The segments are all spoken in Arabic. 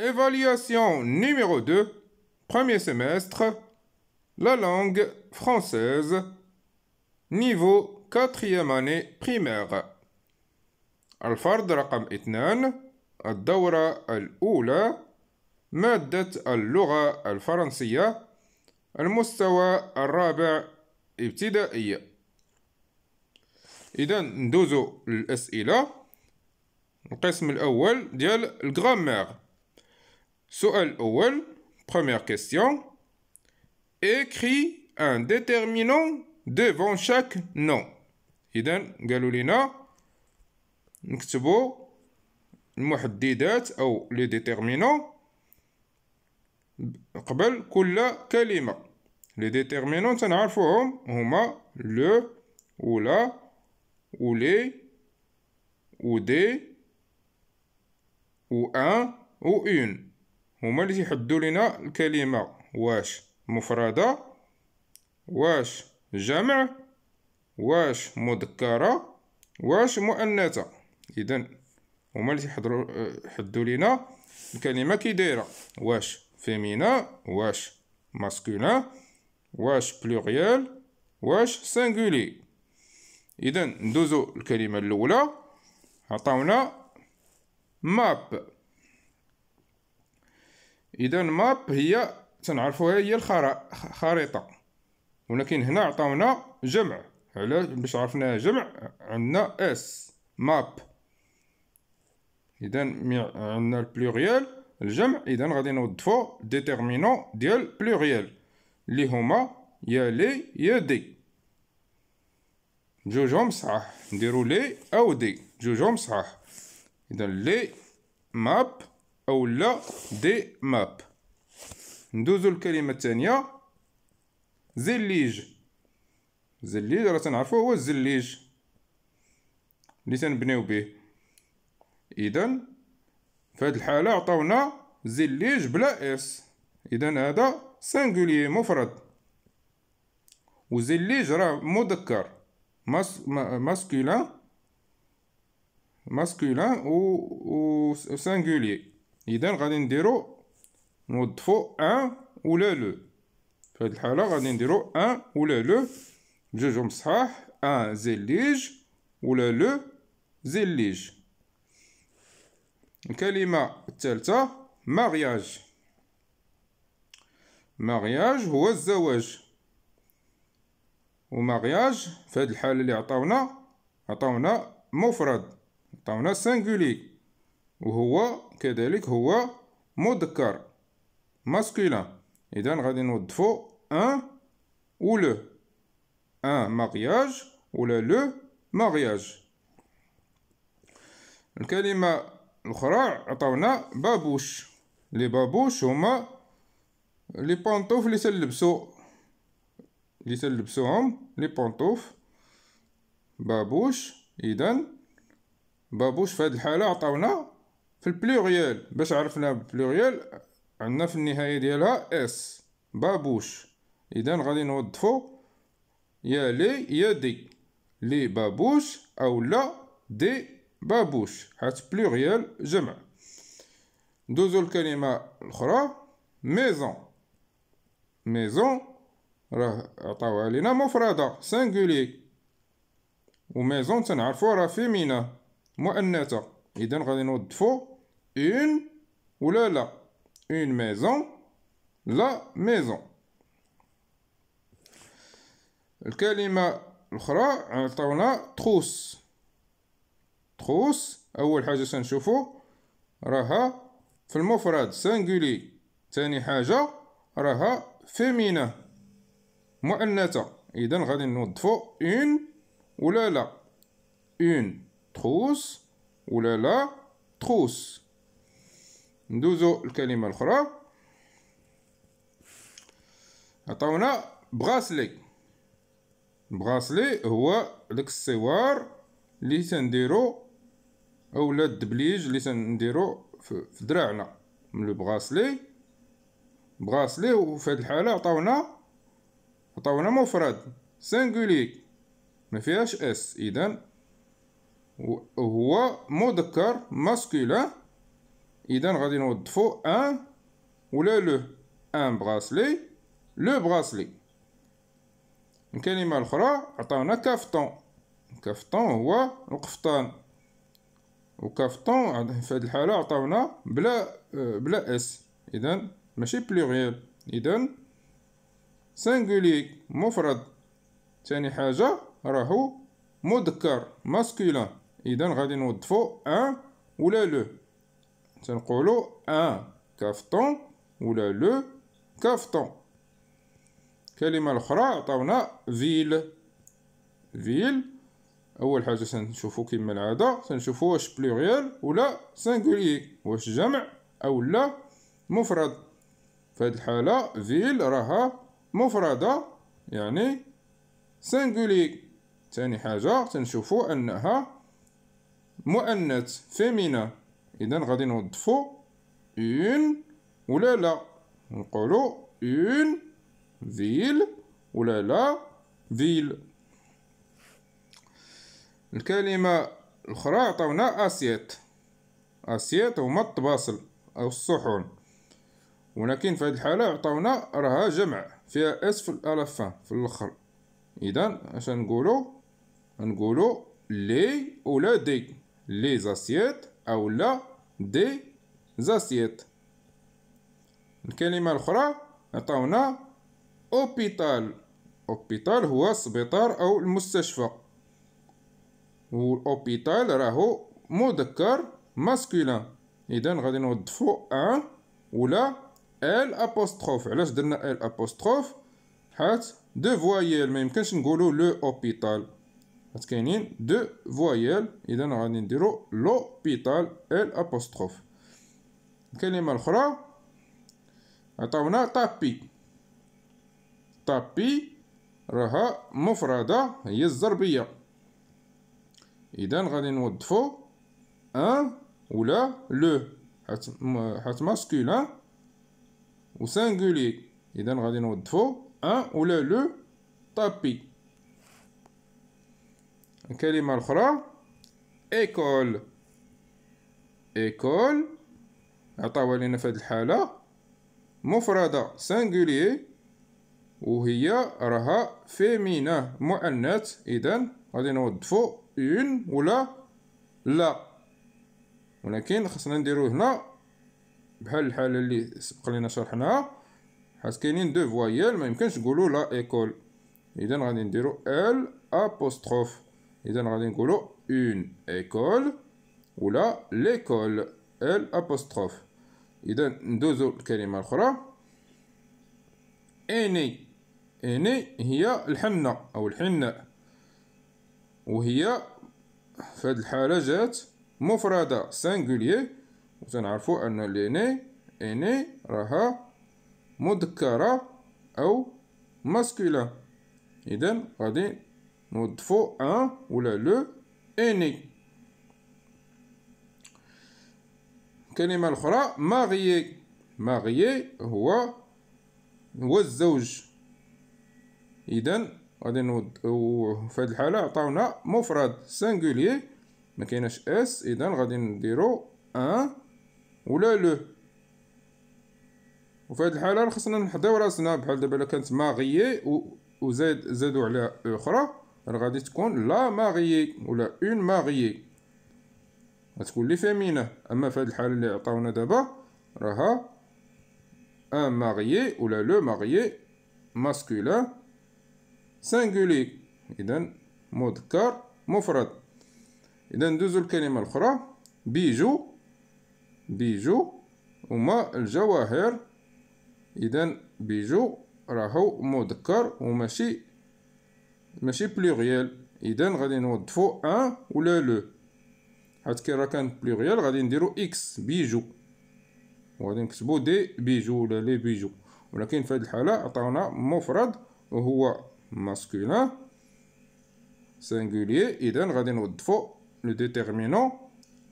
Évaluation numéro 2, premier semestre, la langue française, niveau 4e année primaire. الفرد رقم 2، الدورة الأولى، مادة اللغة الفرنسية، المستوى الرابع ابتدائي. إذا ندوزو للأسئلة. القسم الأول ديال الغرامير. السؤال الأول، première question. Écris un déterminant devant chaque nom. إذا قالوا لنا نكتبوا المحددات أو لي ديتيرمينون قبل كل كلمة. لي ديتيرمينون تنعرفوهم هما لو و لا و لي و دي و ان و اون، هما اللي تيحددوا لنا الكلمة واش مفردة، واش جمع، واش مذكرة، واش مؤنثة. إذا هما اللي تيحددوا لنا الكلمة كي دايرة، واش فيمينا، واش ماسكولين، واش بلوريال، واش سينغولي. إذا ندوزو الكلمة الأولى. عطاونا ماب. إذا ماب هي تنعرفوها هي الخريطة، ولكن هنا عطاونا جمع. علاش؟ باش عرفناها جمع عندنا اس ماب. إذا عندنا البلوريال الجمع، إذا غادي نوظفو ديتيرمينون ديال بلوريال اللي هما يا لي يا دي. جوجهم صحاح، نديرو لي أو دي، جوجهم صحاح. إذا لي ماب أو لا دي ماب. ندوزو الكلمة الثانية، زليج. زليج راه تنعرفو هو الزليج اللي تنبنيو به. إذا في هاد الحالة عطاونا زليج بلا اس، إذا هذا سينغوليي مفرد، وزليج راه مذكر ماسكولين و سينغوليي. إذا غادي نديرو نوظفو ان ولا لو. في هاد الحالة غادي نديرو ان ولا لو بجوجهم صحاح، ان زليج ولا لو زليج. الكلمة الثالثة مارياج. مارياج هو الزواج، ومارياج في هاد الحالة اللي عطاونا مفرد، عطاونا سينغولي، وهو كذلك هو مذكر ماسكولين. إذا غادي نوظفو ان و لو، ان مارياج ولا لو مارياج. الكلمة الأخرى عطاونا بابوش. لي بابوش هما لي بونطوف اللي تنلبسوهم لي بونطوف بابوش. إذا بابوش في هاد الحالة عطاونا في البلوريال. باش عرفنا البلوريال عندنا في النهاية ديالها اس بابوش. إذا غادي نوظفو يا لي يا دي، لي بابوش أو لا دي بابوش، حيت بلوريال جمع. ندوزو الكلمة الأخرى ميزون. ميزون راه عطاوها لينا مفردة سينغولي، وميزون تنعرفو راه فيمينا مؤنثة. إذا غادي نوظفو اون ولا لا، اون ميزون لا ميزون. الكلمة الأخرى عطاونا تروس. تروس أول حاجة تنشوفو راها في المفرد سينغولي، ثاني حاجة راها فيمينا مؤنثة. إذا غادي نوظفو اون ولا لا، اون تروس ولا لا تروس. ندوزو الكلمة الأخرى. عطاونا بغاسلي. بغاسلي هو داك السوار اللي تنديرو اولا الدبليج اللي تنديرو في دراعنا من لو بغاسلي. بغاسلي وفي هاد الحالة عطاونا مفرد سينغولي ما فيهاش اس. إذا هو مذكر ماسكولين. إذا غادي نوظفو ان ولا لو. ان براسلي، لو براسلي. الكلمة الأخرى عطاونا كافتون. كافتون هو القفطان، وكافتون في هاد الحالة عطاونا بلا اس، إذا ماشي بلوغيال، إذا سانغولي مفرد. تاني حاجة راهو مذكر ماسكولين، إذا غادي نوظفو ان ولا لو. تنقولو ان كافتون ولا لو كافتون. الكلمة الأخرى عطاونا فيل. فيل أول حاجة تنشوفو كيما العادة، تنشوفو واش بلوغيال ولا سانغولي، واش جمع أو لا مفرد. في هاد الحالة فيل راها مفردة يعني سانغولي. تاني حاجة تنشوفو أنها مؤنث فيمينا، إذا غادي نوظفو اون ولا لا. نقولو اون فيل ولا لا فيل. الكلمة الأخرى عطاونا أسيت. أسيت هما الطباسل أو الصحون، ولكن في هذه الحالة عطاونا راها جمع فيها اس في الألفان في الآخر. إذا اش نقولو لي ولا دي، لي زاسيت أو لا دي زاسيت. الكلمة الأخرى عطاونا أوبيتال. أوبيتال هو السبيطار أو المستشفى، والأوبيتال راهو مذكر ماسكولين، إذا غادي نوظفو ان ولا ال ابوستروف. علاش درنا ال ابوستروف؟ حيت دو فوايال، ميمكنش نقولو لو أوبيتال، حيت كاينين دو فوايال، إذا غادي نديرو لوبيتال ال ابوستروف. الكلمة الأخرى عطاونا طابي. طابي راها مفردة هي الزربية، إذا غادي نوظفو ان ولا لو، حيت ماسكولين و سانغولي، إذا غادي نوظفو ان ولا لو طابي. الكلمة الأخرى إيكول. إيكول عطاوها لينا في هاد الحالة مفردة سانغولي، وهي راها فيمينا مؤنث، إذا غادي نوظفو اون ولا لا. ولكن خصنا نديرو هنا بحال الحالة اللي سبق لينا شرحناها، حيت كاينين دو فوايال ميمكنش نقولو لا إيكول، إذا غادي نديرو ال أبوستروف، إذا غادي نقولو اون إيكول ولا ليكول ال أبوستروف. إذا ندوزو الكلمة الأخرى إني. إني هي الحنة أو الحناء، وهي في هاد الحالة جات مفردة سانغولي، وتنعرفو أن ليني إني راها مذكرة أو ماسكولين، إذا غادي نوظفو ان ولا لو إني. الكلمة الأخرى ماغيي. ماغيي هو الزوج، إذا غادي في هاد الحالة عطاونا مفرد سانغولي مكايناش اس، إذا غادي نديرو ان ولا لو. وفي هاد الحالة خصنا نحضيو راسنا، بحال دابا إلا كانت ماغيي زادو عليها أخرى، غادي تكون لا ماغيي ولا اون ماغيي، غتكون لي فيمينا. أما في هاد الحالة اللي عطاونا دابا راها ان ماغيي ولا لو ماغيي ماسكولين سانغولي، إذا مذكر مفرد. إذا ندوزو الكلمة الأخرى بيجو. بيجو هما الجواهر، إذا بيجو راهو مذكر وماشي بلوغيال، إذا غادي نوظفو ان ولا لو، حيت كي راه كان بلوغيال غادي نديرو اكس بيجو، وغادي نكتبو دي بيجو ولا لي بيجو. ولكن في هاد الحالة عطاونا مفرد وهو ماسكولين سانغولي، إذا غادي نوظفو لو ديتيرمينون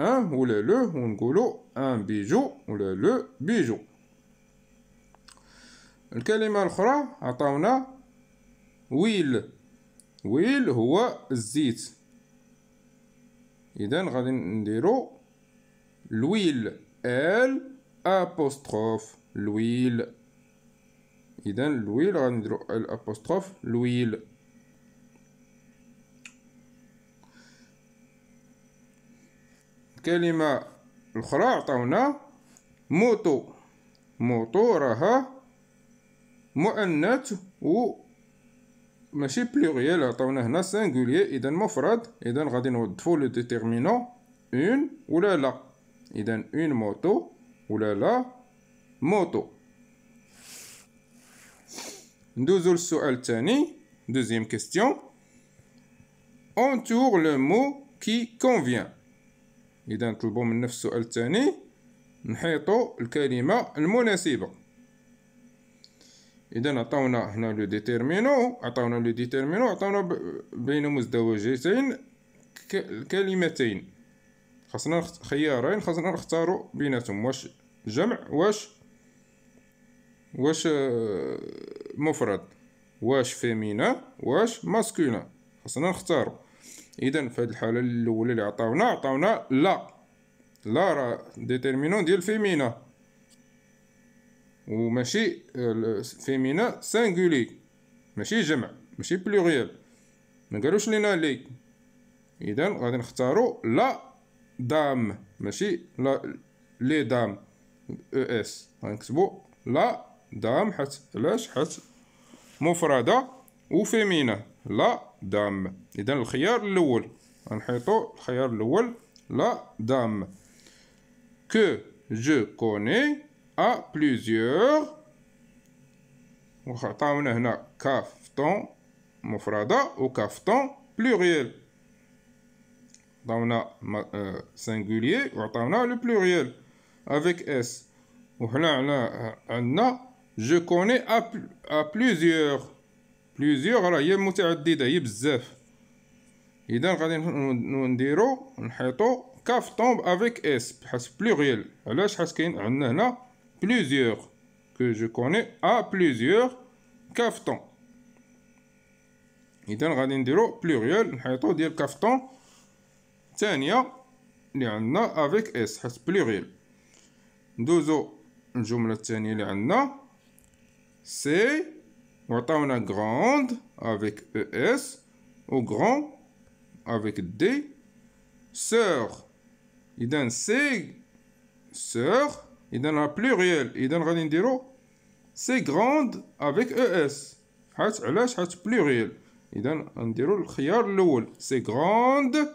ان ولا لو، ونقولو ان بيجو ولا لو بيجو. الكلمة الأخرى عطاونا ويل. ويل هو الزيت، إذا غادي نديرو الويل ال ابوستروف الويل. اذا الويل غنديرو ال ابوستروف الويل. الكلمة الأخرى عطاونا موطو. موطو راها مؤنث و ماشي بلوغيال، عطاونا هنا سانغوليي إذا مفرد. إذا غادي نوظفو لو ديتيرمينون اون ولا لا. إذا اون موطو ولا لا موطو. ندوزو للسؤال الثاني. دوزيام كيستيون. entoure le mot qui convient. إذا نطلبو من نفس السؤال الثاني نحيطو الكلمة المناسبة. إذا عطاونا هنا لو ديتيرمينون، عطاونا بين مزدوجتين كلمتين، خاصنا خيارين خاصنا نختارو بيناتهم، واش جمع واش مفرد، واش فيمينا واش ماسكولين، خاصنا نختارو. إذا في هاد الحالة الأولى اللي عطاونا لا راه ديتيرمينون ديال فيمينا وماشي فيمينا سانغولي، ماشي جمع ماشي بلوغيال، ما قالوش لينا لي. اذا غادي نختارو لا دام ماشي لا لي دام اس. غنكتبو لا دام علاش؟ حيت مفردة وفيمينا لا دام. اذا الخيار الاول غنحيطو الخيار الاول لا دام. que je connais à plusieurs. وعطاونا هنا كافتون مفردة وكافتون بلوريال. عطاونا سانغوليي وعطاونا لو بلوريال افيك اس. وحنا عندنا جو كوني ا بلوزيور. بلوزيور راه هي متعددة، هي بزاف. اذا غادي نديرو نحيطو كافتون افيك اس بحيث بلوريال. علاش؟ حيت كاين عندنا هنا بلوزيور. que je connais à plusieurs كافتون. إذا غادي نديرو بلوريال نحيطو ديال كافتون الثانية اللي عندنا افيك اس حيت بلوريال. ندوزو الجملة الثانية اللي عندنا سي وعطاونا غروند افيك او اس و غران افيك دي سور. إذا سي سور إذا راه بلوريال. إذا غادي نديرو سي غروند افيك او اس حيت علاش؟ حيت بلوريال. إذا نديرو الخيار الأول سي غروند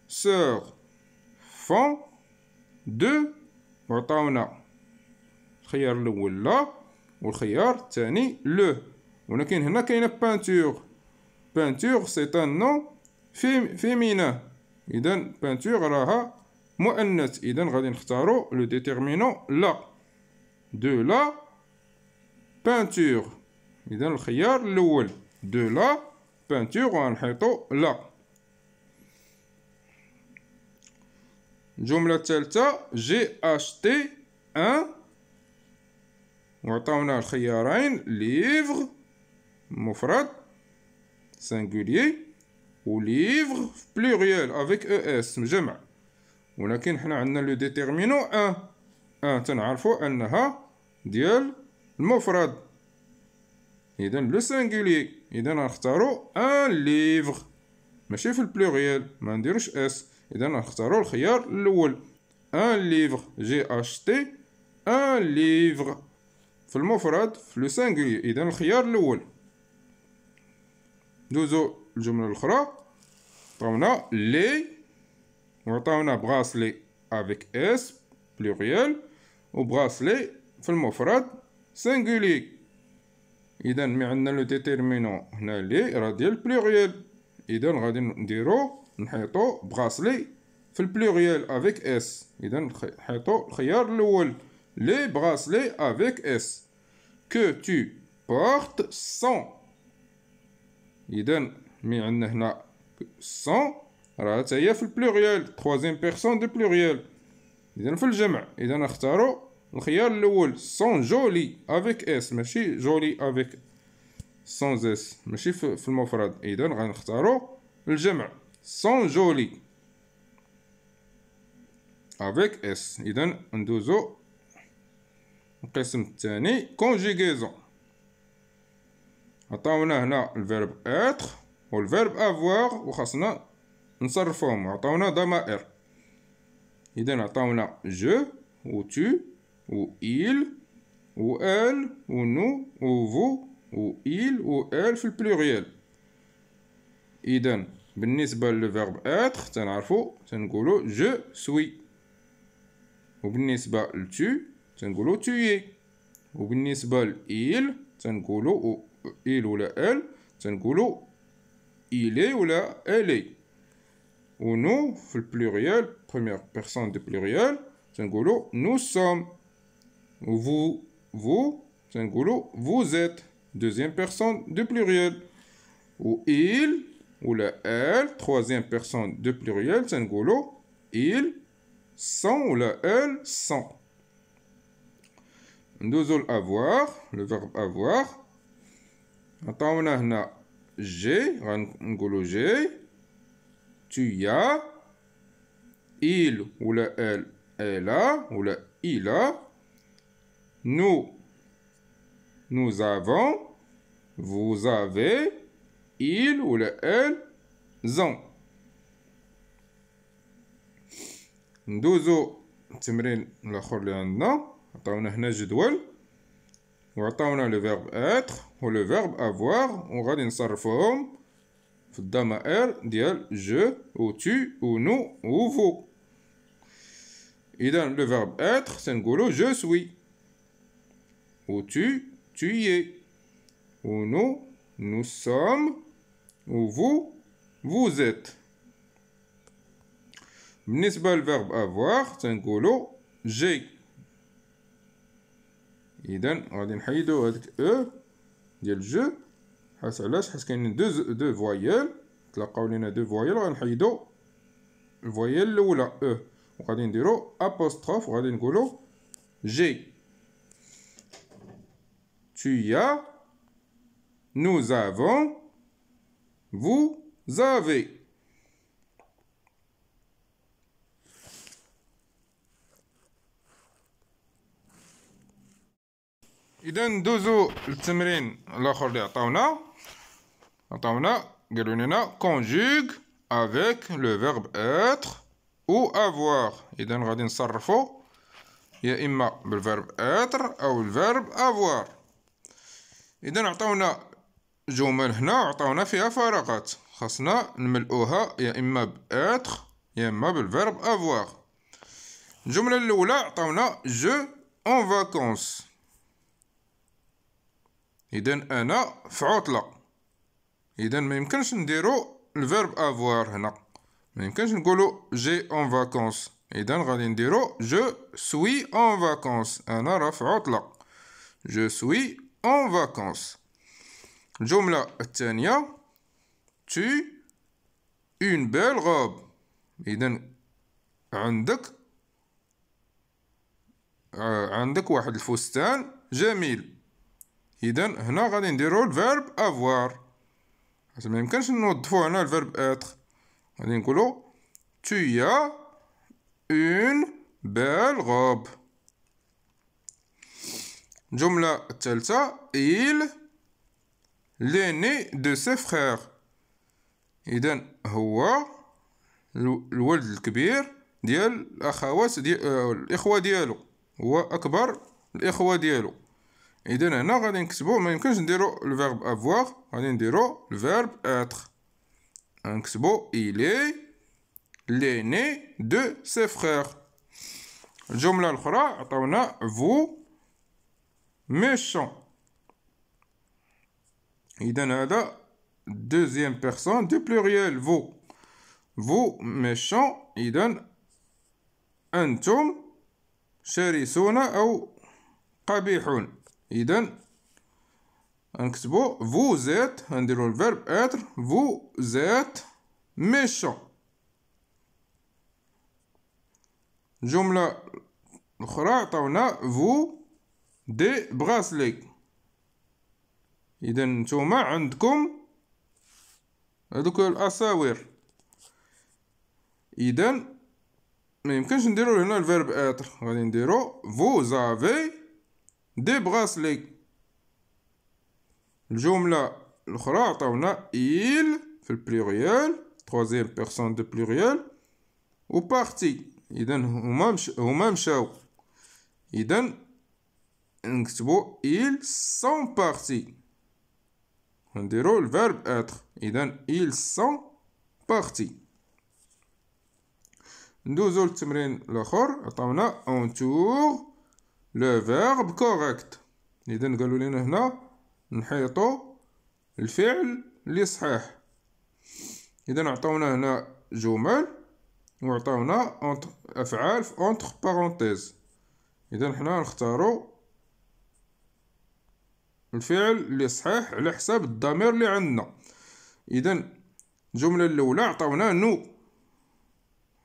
سور فون دو. وعطاونا الخيار الأول لا والخيار الثاني لو. ولكن هنا كاينة بانتور سي ان نون فيمينا. إذا بانتور راها مؤنث. إذا غادي نختارو لو ديتيرمينون لا دو لا بانتور. إذا الخيار الأول دو لا بانتور وغنحيطو لا. الجملة الثالثة جي اشتي ان وعطاونا الخيارين ليفغ مفرد سانغوليي و ليفغ بلوريال افيك او اس جمع. ولكن حنا عندنا لو ديتيرمينون ان تنعرفو انها ديال المفرد. اذا لو سانغوليي. اذا غنختارو ان ليفغ ماشي في البلوريال، ما نديروش اس. اذا غنختارو الخيار الاول ان ليفغ. جي اشتي ان ليفغ في المفرد في لو سانغوليي. اذا الخيار الاول. دوزو الجملة الاخرى. عطاونا لي وعطاونا براسلي افيك اس بلوريال و براسلي في المفرد سانغوليي. اذا مي عندنا لو ديتيرمينون هنا لي راه ديال بلوريال. اذا غادي نديرو نحيطو براسلي في البلوريال افيك اس. اذا نحيطو الخيار الاول لي براسلي افيك اس. que tu portes sont. اذا مي عندنا هنا sont راه حتى هي في البلوريال تروازيام بيرسون دو بلوريال. اذا في الجمع. اذا نختارو الخيار الاول sont جولي افيك اس ماشي جولي افيك sans اس ماشي في المفرد. اذا غنختارو الجمع sont جولي. افيك اس. اذا ندوزو القسم الثاني كونجيغيزون. عطاونا هنا الفيرب اتر والفيرب افوار وخاصنا نصرفوهم. عطاونا ضمائر، اذا عطاونا جو و تو و il و elle و nous و vous و il و elle في البلوريال. اذا بالنسبه للفيرب اتر تنعرفو تنقولو جو سوي، وبالنسبه لتو تنقولو تويي، وبالنسبه ل il تنقولو il ولا elle تنقولو il ولا elle. و nous في البلوريال première personne du pluriel تنقولو nous sommes. و vous تنقولو vous êtes deuxième personne du pluriel. و il ولا elle troisième personne du pluriel تنقولو ils sont ولا elles sont. ندوزو l'avoir le verbe avoir. عطاونا هنا j'ai غنقولو j'ai tu as il ولا elle elle a ولا il a nous avons vous avez il ولا elles ont. ندوزو التمرين الاخر اللي عندنا. عطاونا هنا جدول وعطاونا لو فيرب اتر و لو فيرب افوار وغادي نصرفوهم في الضمائر ديال جو و تو و نو و فو. اذا لو فيرب اتر تنقولو جو سوي، و تو تويي، و نو nous sommes، و vous vous êtes. بالنسبة للفيرب افوار تنقولو جي. اذا غادي نحيدو هاديك او ديال جو، حيت علاش؟ حيت كاينين دو فوايال تلقاو لينا دو فوايال، غنحيدو الفوايال الاولى او وغادي نديرو ابوستروف وغادي نقولو جي. tu as nous avons vous avez. اذا ندوزو للتمرين الاخر اللي عطاونا قالوا لنا conjugue avec le verbe être ou avoir. اذا غادي نصرفو يا اما بالفيرب être او الفيرب avoir. اذا عطاونا جمل هنا وعطاونا فيها فراغات خاصنا نملؤوها يا اما باتر يا اما بالفيرب avoir. الجمله الاولى عطاونا جو اون فاكونس. اذا انا في عطله. اذا ما يمكنش نديرو الفيرب avoir هنا، ما يمكنش نقولو جي اون فاكونس. اذا غادي نديرو جو سوي اون فاكونس، انا راه في عطله. جو سوي اون فاكونس. الجمله الثانيه tu une belle robe. اذا عندك واحد الفستان جميل. اذا هنا غادي نديرو الفيرب avoir، حيت ما يمكنش نوظفو هنا الفيرب être. غادي نقولو tu as une belle robe. الجمله الثالثه il l'aîné de ses frères. اذا هو الولد الكبير ديال الاخوات ديال الاخوه ديالو، هو اكبر الاخوه ديالو. اذا هنا غادي نكتبو، ما يمكنش نديرو الفيرب avoir، غادي نديرو الفيرب être. نكتبو il est l'aîné de ses frères. الجمله الاخرى عطاونا vous méchant. اذا هذا deuxième personne du pluriel vous méchant. اذا انتم شرسون او قبيحون. اذا نكتبو vous êtes، نديرو الفيرب être vous êtes méchant. الجمله الاخرى عطاونا vous des bracelets. اذا نتوما عندكم هذوك الاساور. اذا ما يمكنش نديرو هنا الفيرب اتر، غادي نديرو vous avez des bracelets. الجملة الأخرى عطاونا il في البلوريال troisième personne de pluriel و parti. إذا هما مشاو، إذا نكتبو ils sont partis. نديرو الفيرب اتر، إذا ils sont partis. ندوزو للتمرين الآخر، عطاونا entoure le verbe correct. إذا قالوا لنا هنا نحيطو الفعل اللي صحيح. إذا عطاونا هنا جمل وعطاونا أفعال في entre parenthèses. إذا حنا نختارو الفعل اللي صحيح على حساب الضمير اللي عندنا. إذا الجملة الأولى عطاونا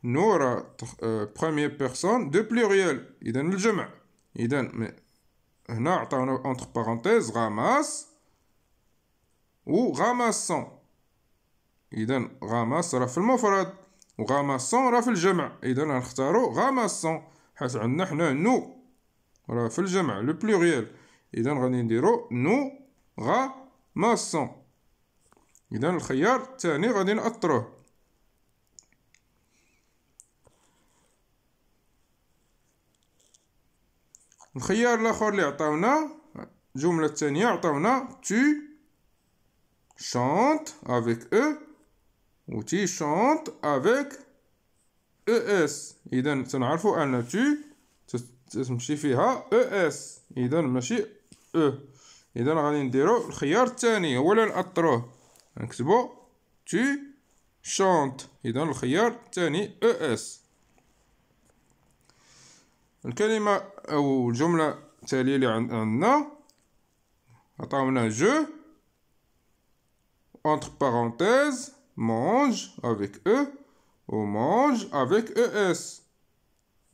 نو راه بروميير بيرسون دو بلوريال، إذا الجمع. إذا هنا عطاونا entre parenthèses غاماس و غاماسون. إذا غاماس راه في المفرد وغاماسون راه في الجمع، إذا غنختارو غاماسون حيت عندنا حنا نو راه في الجمع لو بلوريال. إذا غادي نديرو نو غاماسون. إذا الخيار الثاني غادي نأطروه. الخيار الاخر اللي عطاونا الجمله الثانيه عطاونا tu chantes avec eux و tu chantes avec es. اذا تنعرفوا ان tu تمشي فيها es، اذا ماشي او. اذا غادي نديرو الخيار الثاني هو اللي نأطروه، نكتبو tu chantes. اذا الخيار الثاني es. الكلمة أو الجملة التالية اللي عندنا عطاونا جو entre parenthèses mange avec eux و mange avec es.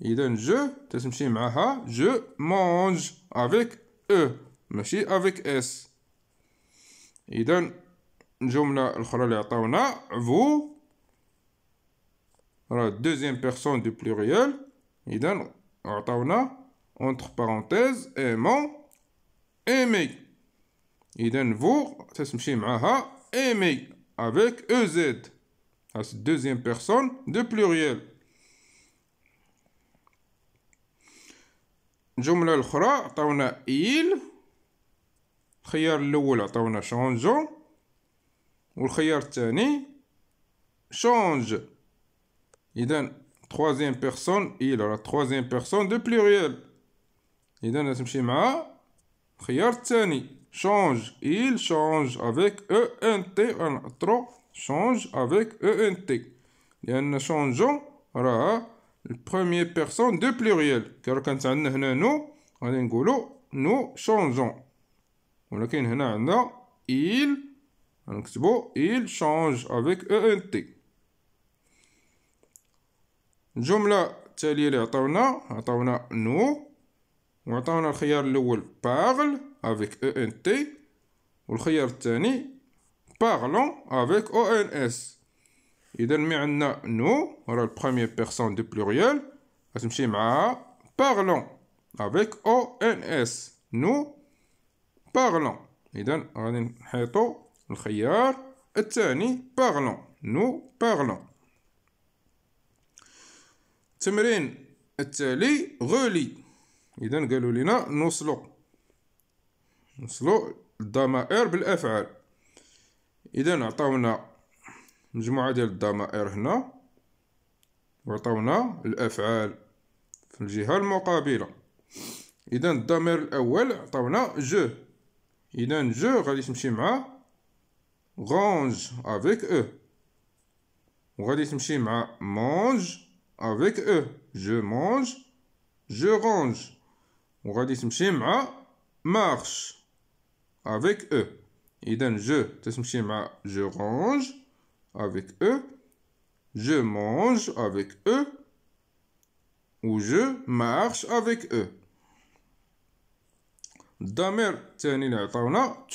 إذا جو تتمشي معها je mange avec eux ماشي avec es. إذا الجملة الأخرى اللي عطاونا vous راه deuxième personne du pluriel. إذا عطاونا entre parenthèses aimant aimer. إذا vous تتمشي معها aimer avec ez، c'est deuxième personne de pluriel. الجملة الأخرى عطاونا il، الخيار الأول عطاونا changeant والخيار الثاني change. إذا troisième personne il la troisième personne de pluriel. إذا تمشي مع الخيار الثاني change. il change avec ent trop change avec ent لأن changeant راه البروميير بيرسون دو بلوريال. كي كانت عندنا هنا نو غادي نقولو نو changeons، ولكن هنا عندنا il غنكتبو il change avec ent. الجملة التالية اللي عطاونا نو وعطاونا الخيار الأول parle avec ent والخيار الثاني parlons avec ons. إذا مي عندنا نو راه البروميير بيرسون دو بلوريال غتمشي مع parlons avec ons نو parlons. إذا غادي نحيطو الخيار الثاني parlons نو parlons. التمرين التالي غولي. إذا قالوا لنا نوصلو الضمائر بالأفعال. إذا عطاونا مجموعة ديال الضمائر هنا وعطاونا الأفعال في الجهة المقابلة. إذا الضمير الأول عطاونا جو. إذا جو غادي تمشي مع غونج avec eux وغادي تمشي مع مونج avec eux je mange je range وغادي تمشي مع marche avec eux. إذا je تتمشي مع je range avec eux je mange avec eux ou je marche avec eux. الضمير الثاني اللي عطاونا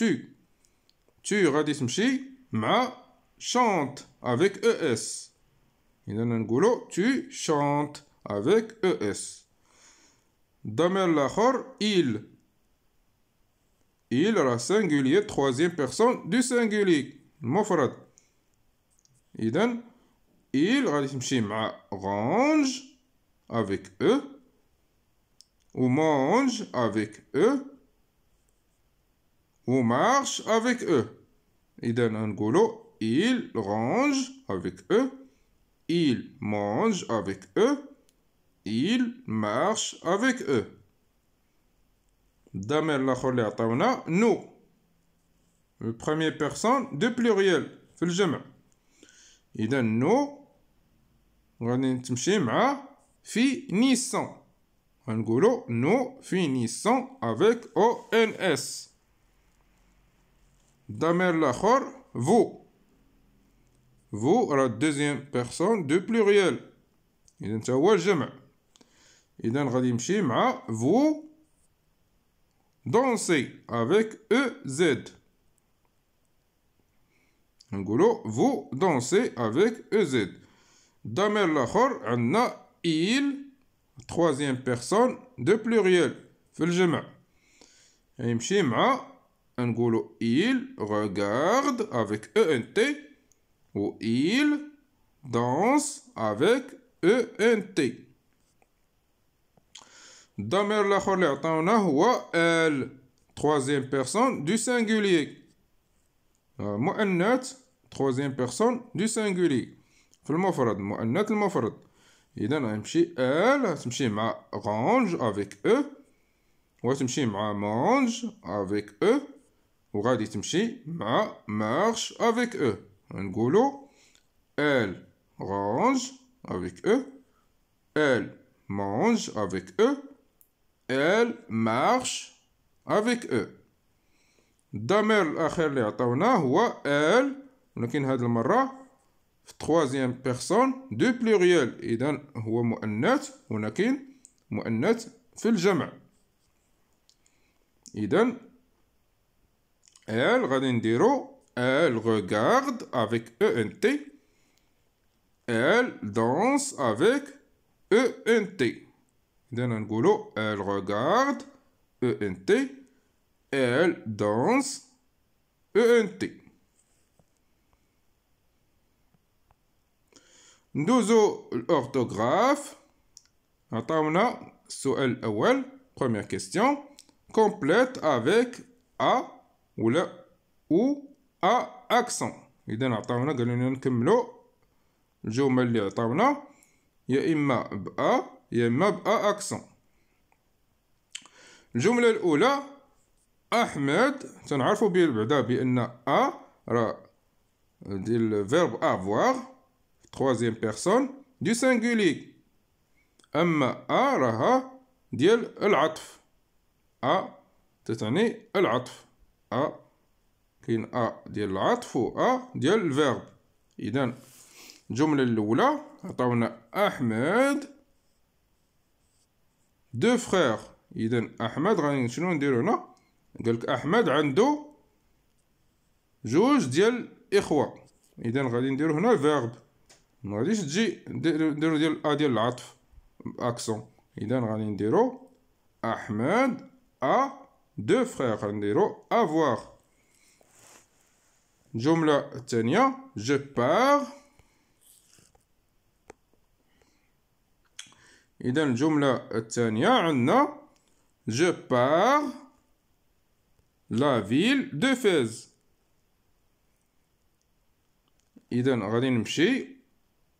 tu غادي تمشي مع chante avec es. إذا نقولو tu chantes avec ES. الضمير الآخر il. Il راه singulier troisième personne du singulier المفرد. إذن il غادي تمشي مع range avec E ou mange avec E ou marche avec E. إذن نقولو il range avec E, il mange avec E, il marche avec E. الضمير الآخر اللي عطاونا nous. Le premier personne de pluriel في الجمع. إذا nous غادي تمشي مع finissant. غنقولو nous finissons avec ONS. الضمير الآخر vous. Vous راه deuxième personne de pluriel. إذا تا هو الجمع. إذا غادي يمشي مع vous dansez avec EZ. نقولو vous dansez avec EZ. الضمير الآخر عندنا il troisième personne de pluriel في الجمع. يمشي مع نقولو il regarde avec ENT ou il danse avec ENT. الضمير الآخر اللي عطاونا هو elle troisième personne du singulier. مؤنث troisième personne du singulier في المفرد مؤنث المفرد. إذا غنمشي elle تمشي مع range avec E وتمشي مع mange avec E وغادي تمشي مع marche avec E. نقولو elle range avec E, elle mange avec E, elle marche avec E. الضمير الأخير اللي عطاونا هو elle ولكن هاد المرة في troisième personne de pluriel. إذا هو مؤنث ولكن مؤنث في الجمع. إذا elle غادي نديرو elle regarde avec ENT, elle danse avec ENT. إذا نقولو elle regarde ENT, elle danse ENT. ندوزو الأورثوغراف. عطاونا السؤال الأول première question complète avec A ولا ou A accent. إذا عطاونا قالوا لنا نكملو الجمل اللي عطاونا يا إما بأ يا إما بأ accent. الجملة الأولى أحمد تنعرفو بعدا بأن أ راه ديال verbe avoir troisième personne du singulier. أما أ راها ديال العطف. أ تتعني العطف. أ كاين أ ديال العطف و أ ديال الفيرب. إذا الجملة الأولى عطاونا أحمد دو فخير. إذا أحمد غادي شنو نديرو هنا؟ قالك أحمد عنده جوج ديال إخوة. إذا غادي نديرو هنا فيرب. مغاديش تجي نديرو ديال أ ديال العطف أكسون. إذا غادي نديرو أحمد أ دو فخير. غادي نديرو أفواغ. الجملة الثانية je pars. إذا الجملة الثانية عندنا je pars la ville de Fès. إذا غادي نمشي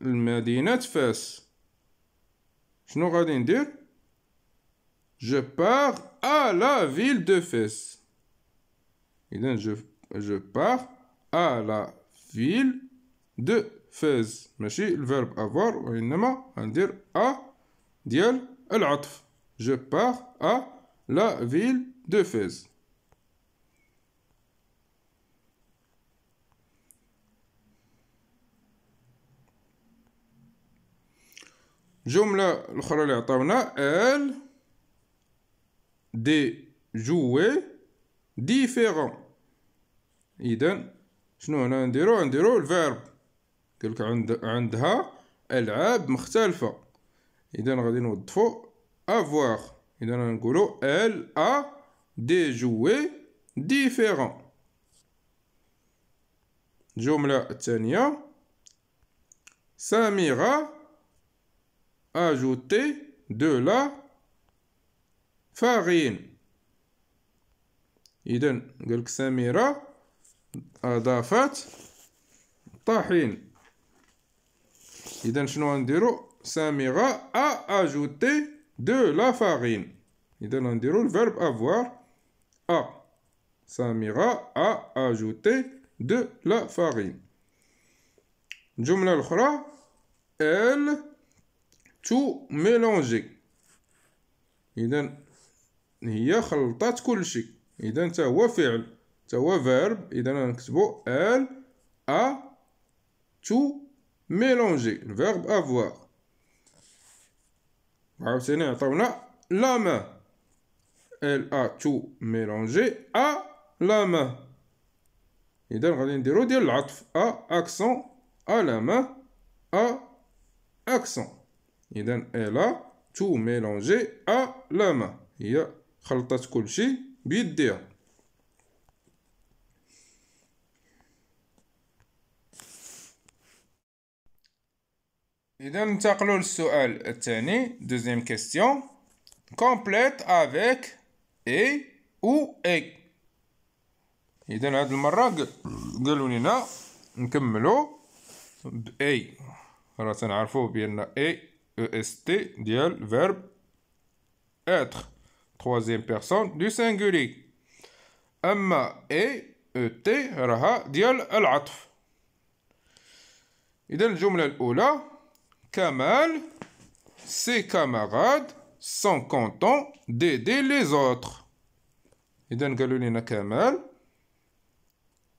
لمدينة فاس. شنو غادي ندير؟ je pars à la ville de Fès. إذا je pars à la ville de Fès. ماشي الفيرب avoir وإنما غندير أ ديال العطف. je pars à la ville de Fès. الجملة الأخرى اللي عطاونا elle des jouets différents. إذا شنو هنا نديرو الفيرب. قالك عندها ألعاب مختلفة. إذا غادي نوظفو avoir. إذا نقولو elle a des jouets différents. الجملة الثانية Samira a ajouté de la farine. إذا قالك سميرة أضافت طحين. إذا شنو غنديرو؟ سميرة a ajouté de la farine. إذا غنديرو الفيرب avoir a. سميرة a ajouté de la farine. الجملة الأخرى elle tout mélangé. إذا هي خلطات كل شيء. إذا تا هو فعل، تا هو فيرب. إذا نكتبو elle a tout mélangé. الفيرب avoir. عاوتاني عطاونا la main. elle a tout mélangé à la main. إذا غادي نديرو ديال العطف a accent à la main a accent. إذا elle a tout mélangé à la main. هي خلطت كل شيء بيديها. إذا ننتقلوا للسؤال الثاني. deuxième question. complète avec et ou et. إذا هاد المرة قالوا لنا نكملوا ب a. راه تنعرفوا بأن a est ديال verbe être troisième personne du singulier. أما et راها ديال العطف. إذا الجملة الأولى Kamal, ses camarades sont contents d'aider les autres. إذا قالوا لنا كمال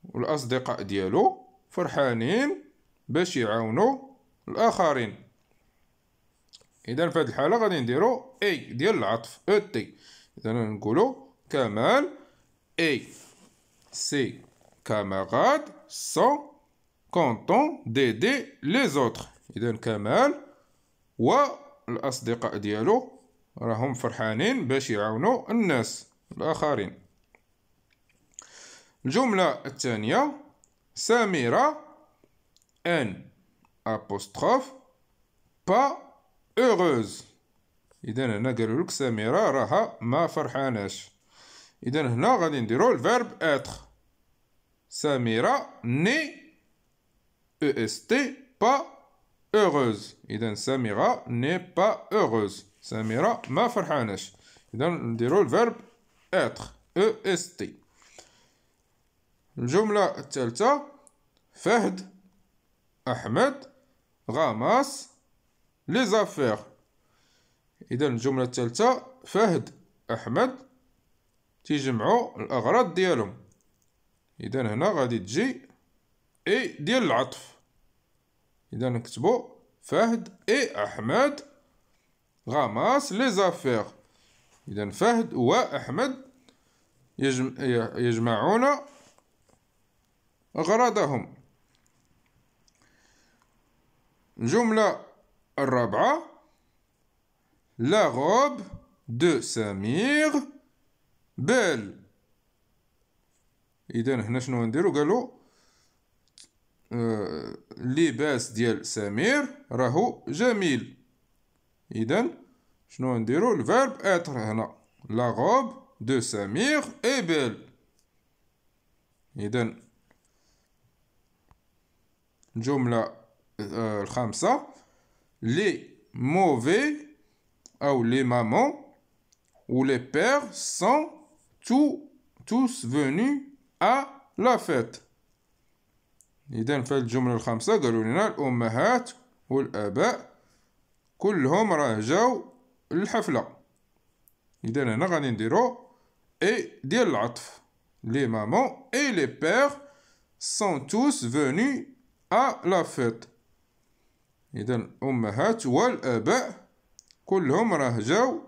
والأصدقاء ديالو فرحانين باش يعاونوا الآخرين. إذا في هذه الحالة غادي نديرو اي ديال العطف تي. إذا نقولو كمال et ses camarades sont contents d'aider les autres. إذا كمال والأصدقاء ديالو راهم فرحانين باش يعاونوا الناس الآخرين. الجملة الثانية سميرة ان apostrophe pas heureuse. إذا هنا قالوا لك سميرة راها ما فرحاناش. إذا هنا غادي نديرو الفيرب être. سميرة ني est pas heureuse. إذا سميرة n'est pas heureuse. سميرة ما فرحاناش. إذا نديرو الفيرب être est. الجملة الثالثة فهد أحمد غاماس les affaires. إذا الجملة الثالثة فهد أحمد تيجمعوا الأغراض ديالهم. إذا هنا غادي تجي اي ديال العطف. إذا نكتبو فهد اي أحمد غاماس لي زافير. إذا فهد وأحمد يجمعون أغراضهم. الجملة الرابعة لا روب دو سمير بيل. إذا هنا شنو نديرو؟ قالوا اللباس ديال سمير راهو جميل. إذا شنو نديرو؟ الفيرب être هنا لا روب دو سمير اي بيل. إذا الجملة الخامسة لي موفي أو لي مامون ou les pères sont tous venus à la fête. إذا في الجملة الخامسة قالوا لنا الأمهات والآباء كلهم راه جاو للحفلة. إذا هنا غادي نديرو اي ديال العطف. لي مامون et les pères sont tous venus à la fête. إذا الأمهات والآباء كلهم راه جاو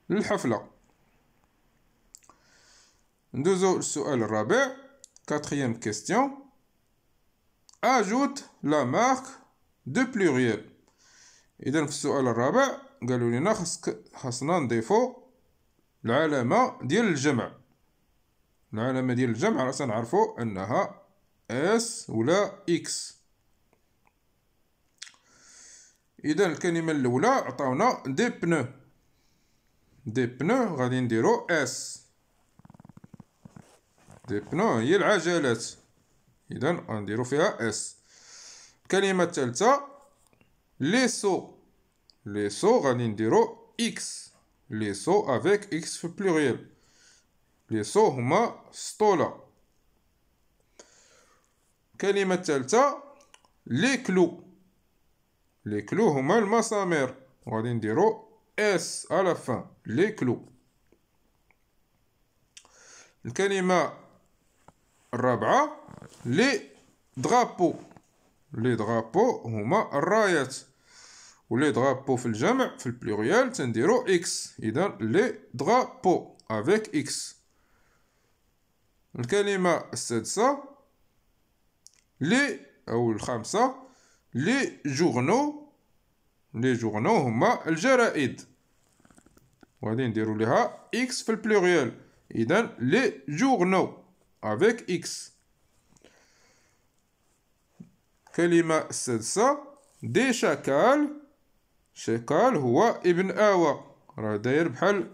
للحفلة. ندوزو للسؤال الرابع. quatrième question. ajoute la marque de pluriel. إذا في السؤال الرابع قالوا لنا خاصنا نضيفو العلامة ديال الجمع. العلامة ديال الجمع راه تنعرفو انها اس ولا اكس. اذا الكلمة الاولى عطاونا دي بنو. دي بنو غادي نديرو اس. دي بنو هي العجلات، اذا غنديرو فيها اس. الكلمة الثالثة لي سو. لي سو غادي نديرو اكس. لي سو افيك اكس في بلوريال. لي سو هما سطولة. الكلمة الثالثة لي كلو. لي كلو هما المسامير، وغادي نديرو اس على فان. لي كلو. الكلمة الرابعة لي درابو. لي درابو هما الرايات، ولي درابو في الجمع في البلوريال تنديرو اكس. اذا لي درابو افيك اكس. الكلمة السادسة لي او الخامسة لي جورنو. لي جورنو هما الجرائد، وغادي نديرو ليها اكس في البلوريال. اذا لي جورنو افيك اكس. الكلمة السادسة دي شاكال. شاكال هو ابن آوى، راه داير بحال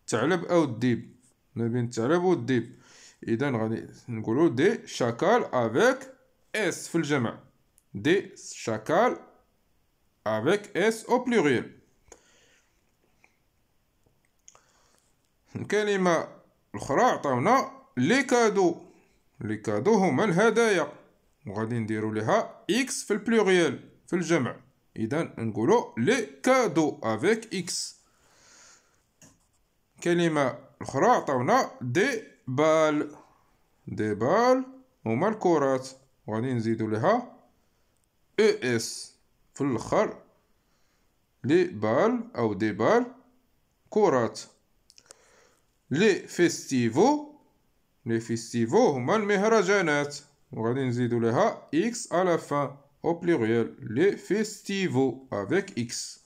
الثعلب او الديب، ما بين الثعلب والديب. اذا غادي نقولو دي شاكال افيك اس في الجمع. دي شاكال افيك اس او بلوريال. الكلمة الأخرى عطاونا لي كادو. لي كادو هما الهدايا، وغادي نديرو ليها اكس في البلوريال في الجمع. اذا نقولو لي كادو افيك اكس. الكلمة الأخرى عطاونا دي بال. دي بال هما الكرات، وغادي نزيدو ليها او اس في الاخر. لي بال او دي بال كرات. لي فيستيفو. لي فيستيفو هما المهرجانات، وغادي نزيدو لها اكس على فان او بلوريال. لي فيستيفو افيك اكس.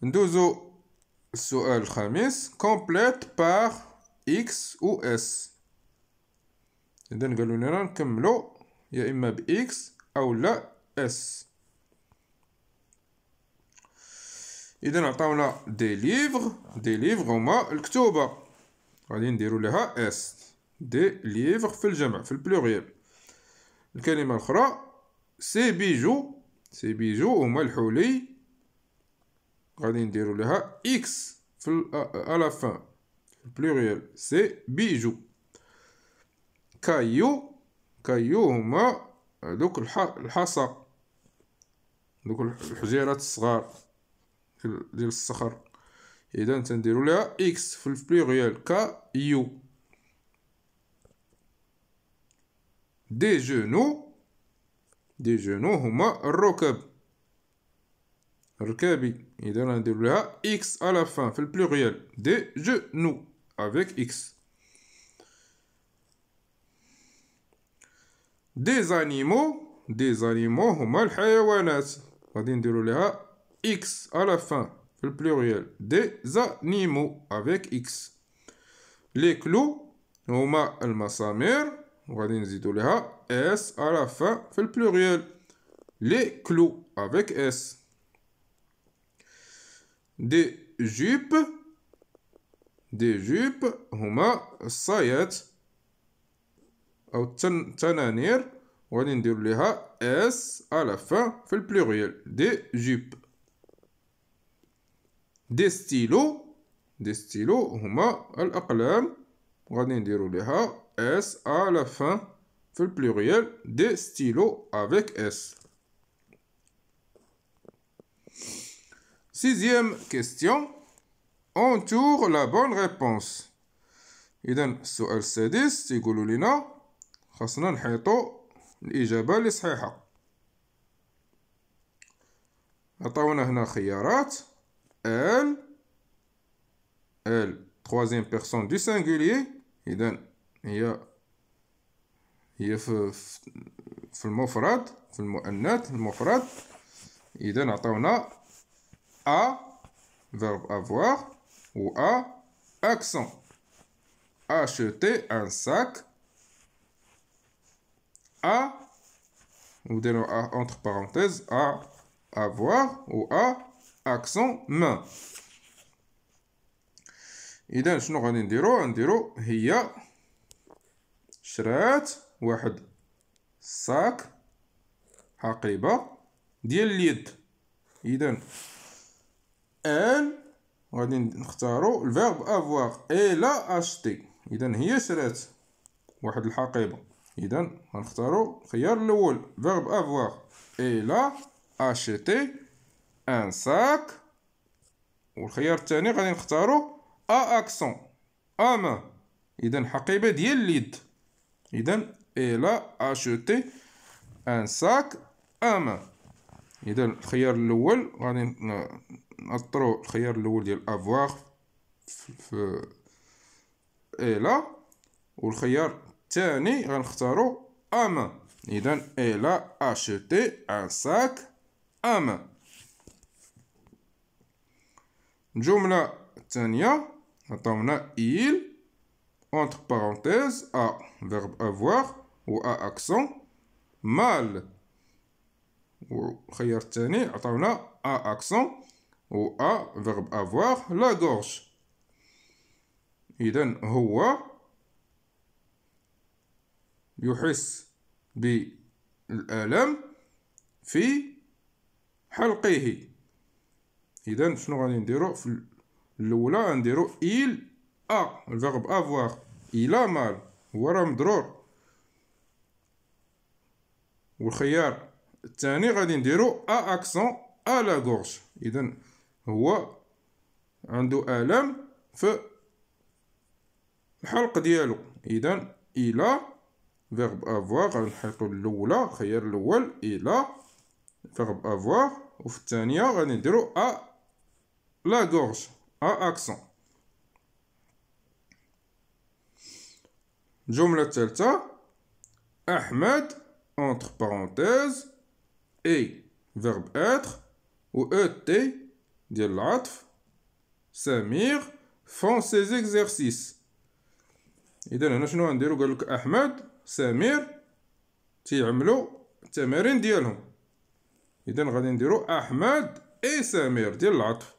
ندوزو السؤال الخامس كومبليت بار اكس و اس. اذا قالوا لنا نكملو يا اما باكس او لا اس. اذا عطاونا دي ليفغ. دي ليفغ هما الكتوبة، غادي نديرو لها اس. دي ليفغ في الجمع في البلوريال. الكلمة الأخرى سي بيجو. سي بيجو هما الحلي، غادي نديرو لها اكس في على فان في البلوريال. سي بيجو. كايو. كايو هما دوك الحصى، دوك الحجيرات الصغار ديال الصخر. اذا تنديرو لها اكس في البلوريال. كايو. دي جونو. دي جونو هما الركب، ركابي. اذا نديرو لها اكس على فان في البلوريال. دي جونو افيك اكس. دي زانيمو. دي زانيمو هما الحيوانات، غادي نديرو لها اكس على فان في البلوريال. دي زانيمو افيك اكس. لي كلو هما المسامير، وغادي نزيدو لها اس على فان في البلوريال. لي كلو افيك اس. دي جيب. دي جيب هما الصايات او التنانير، وغادي نديرو ليها اس على فان في البلوريال. دي جيب. دي ستيلو. دي ستيلو هما الأقلام، وغادي نديرو ليها اس على فان في البلوريال. دي ستيلو افيك اس. Sixième question. Entoure la bonne réponse. إذا السؤال السادس تيقولوا لنا خاصنا نحيطو الإجابة اللي صحيحة. عطاونا هنا خيارات elle troisième personne du singulier. إذا هي في المفرد، في المؤنث المفرد. إذا عطاونا أ verbe avoir و أ accent. Acheter un sac. A نديرو أ entre parenthèses أ avoir و أ accent main. إذا شنو غادي نديرو هي شرات واحد الصاك حقيبة ديال اليد. إذا ال غادي نختارو الفيرب افواغ إلا أشتي. إذا هي شرات واحد الحقيبة. إذا غنختارو الخيار الأول فيرب افواغ إلا أشتي ان ساك. والخيار الثاني غادي نختارو أ أكسون أ مان. إذا حقيبة ديال اليد. إذا إلا أشتي ان ساك أ مان. إذا الخيار الأول غادي نأطرو الخيار الأول ديال افواغ في إلا. والخيار الثاني غنختارو أ مان. إذا إلا أشتي ان ساك أ مان. الجملة الثانية عطاونا il entre parenthèses a verbe avoir و a accent mal. والخيار الثاني عطاونا a accent و a verbe avoir la gorge. إذا هو يحس بالألم في حلقه. إذا شنو غادي نديرو في الأولى؟ غنديرو il a الفيرب avoir il a mal هو راه مضرور. والخيار الثاني غادي نديرو a accent à la gorge. إذا هو عنده ألم في الحلق ديالو. إذا il a verbe avoir غنحيطو الأولى الخيار الأول il a verbe avoir. وفي الثانية غادي نديرو a la gorge أ accent. الجملة الثالثة أحمد entre parenthèses et verbe être و et ديال العطف سمير font ses exercices. إذا هنا شنو غنديرو؟ قالك أحمد سمير تيعملوا التمارين ديالهم. إذا غادي نديرو أحمد إي سمير ديال العطف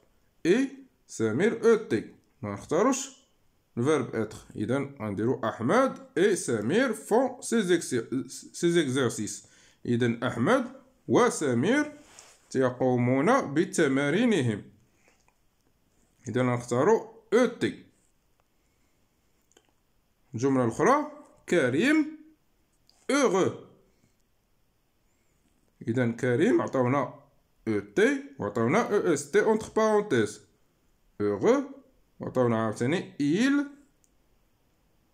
إي سمير أوتي منختاروش الفيرب إتر. إذا غنديرو أحمد إي سمير فون سيز إكزارسيس. إذا أحمد وسمير تيقومون بتمارينهم. إذا غنختارو أوتي. الجملة الأخرى كريم heureux. إذا كريم عطاونا أوتي وعطاونا أو إس تي أونتر بارونتيز heureux وعطاونا عاوتاني il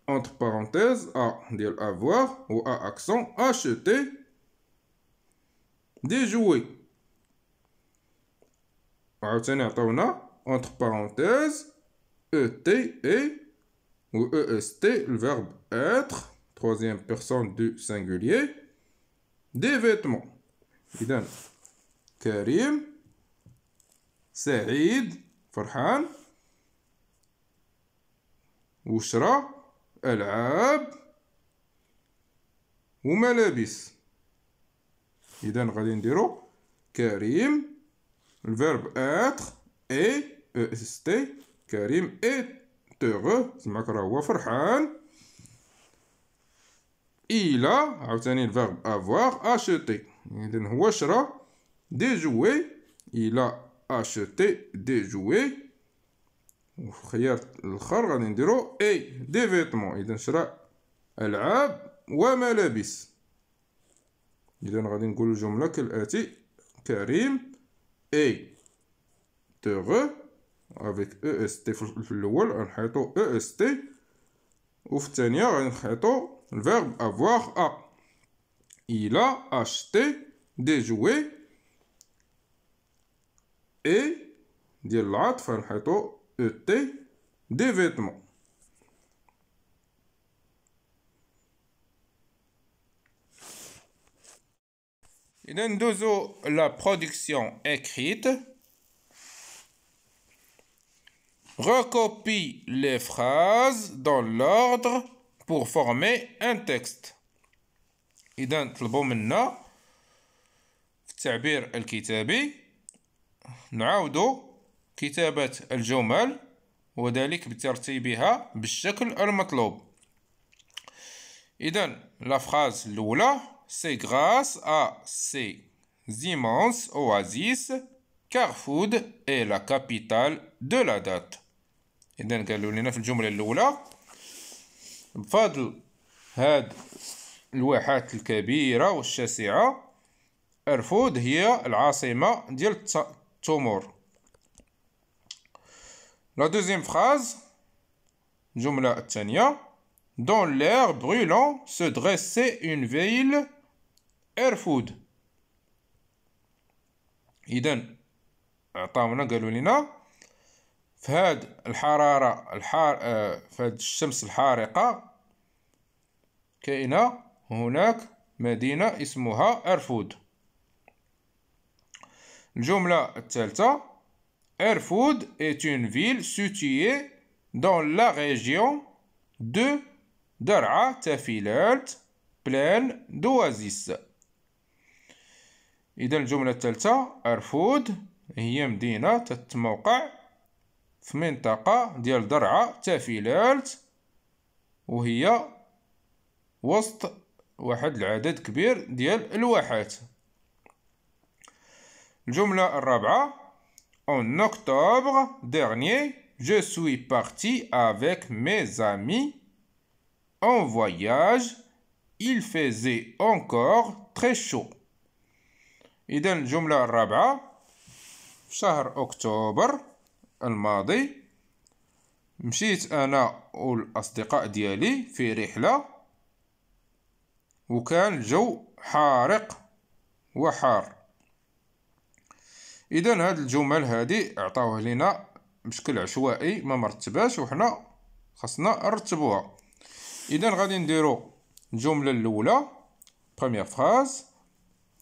entre parenthèses a ديال avoir و a accent acheter des jouets. وعاوتاني عطاونا entre parenthèses et ou est le verbe être troisième personne du singulier des vêtements. إذا كريم سعيد فرحان وشرى ألعاب وملابس. إذا غادي نديرو كريم الفيرب être et est كريم est heureux سمعك راه هو فرحان. il a عاوتاني الفيرب avoir acheté. إذا هو شرى des jouets il a acheté des jouets. وفي الخيار الآخر غادي نديرو اي دي فيتمون. إذا شرى ألعاب وملابس. إذا غادي نقول الجملة كالآتي كريم اي heureux avec est في الأول غنحيطو est وفي الثانية غادي نحيطو الفيرب avoir a. il a acheté des jouets et ديال العطف غنحيطو des vêtements. إذا ندوزو la production écrite. Recopie les phrases dans l'ordre pour former un texte. إذا طلبوا منا في التعبير الكتابي نعاودو كتابة الجمل وذلك بترتيبها بالشكل المطلوب. إذا la phrase الأولى c'est grâce à ces immenses oasis Carrefour est la capitale de la date. إذا قالوا لنا في الجملة الأولى بفضل هاد الواحات الكبيرة والشاسعة أرفود هي العاصمة ديال التمور. La deuxième phrase الجملة الثانية dans l'air brûlant se dressait une ville Erfoud. إذا عطاونا قالوا لنا في هاد الحرارة في هاد الشمس الحارقة كاينة هناك مدينة اسمها أرفود. الجملة الثالثة Erfoud est une ville située dans la région de درعا تافيلات pleine d'oasis. إذا الجملة الثالثة أرفود هي مدينة تتموقع في منطقة ديال درعا تافيلات وهي وسط واحد العدد كبير ديال الواحات. الجملة الرابعة En octobre dernier, je suis parti avec mes amis en voyage. Il faisait encore très chaud. إذا الجملة الرابعة في شهر أكتوبر الماضي مشيت أنا والأصدقاء ديالي في رحلة وكان الجو حارق وحار. إذا هاد الجمل هادي عطاوه لنا بشكل عشوائي ما مرتباش وحنا خاصنا نرتبوها. إذا غادي نديرو الجملة الأولى première phrase.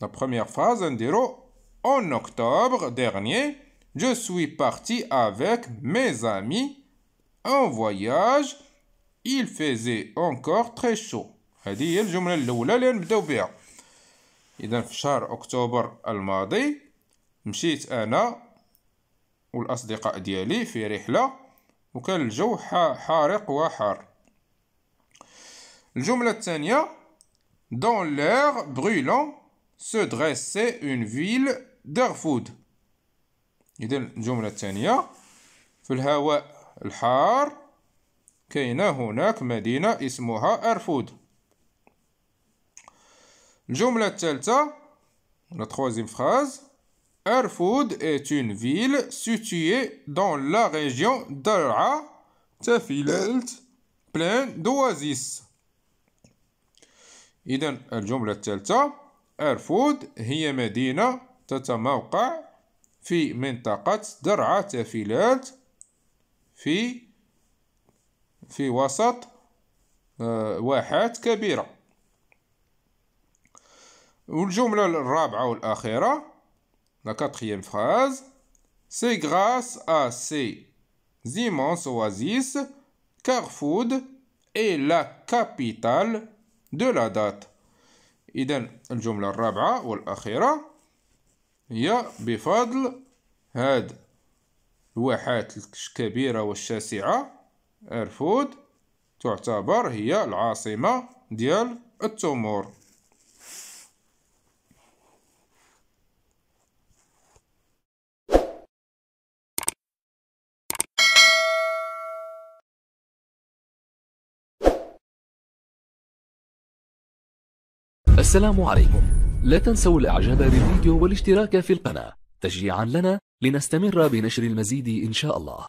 La première phrase نديرو En octobre dernier, je suis parti avec mes amis en voyage. Il faisait encore très chaud. هذه هي الجملة الأولى اللي نبداو بها. إذا في شهر أكتوبر الماضي مشيت أنا والأصدقاء ديالي في رحلة وكان الجو حارق وحار. الجملة الثانية Dans l'air brûlant se dressait une ville d'Erfoud. إذا الجملة الثانية في الهواء الحار كاينة هناك مدينة اسمها أرفود. الجملة الثالثة la troisième phrase Erfoud est une ville située dans la région d'Ar'a Tafilalt pleine d'oasis. إذا الجملة الثالثة أرفود هي مدينة تتموقع في منطقة درعا تافيلات في وسط واحات كبيرة. والجملة الرابعة والأخيرة la quatrième phrase c'est grâce à ces immenses oasis Carrefour est la capitale de la date. إذا الجملة الرابعة والأخيرة هي بفضل هاد الواحات الكبيرة والشاسعة أرفود تعتبر هي العاصمة ديال التمور. السلام عليكم. لا تنسوا الاعجاب بالفيديو والاشتراك في القناة تشجيعا لنا لنستمر بنشر المزيد إن شاء الله.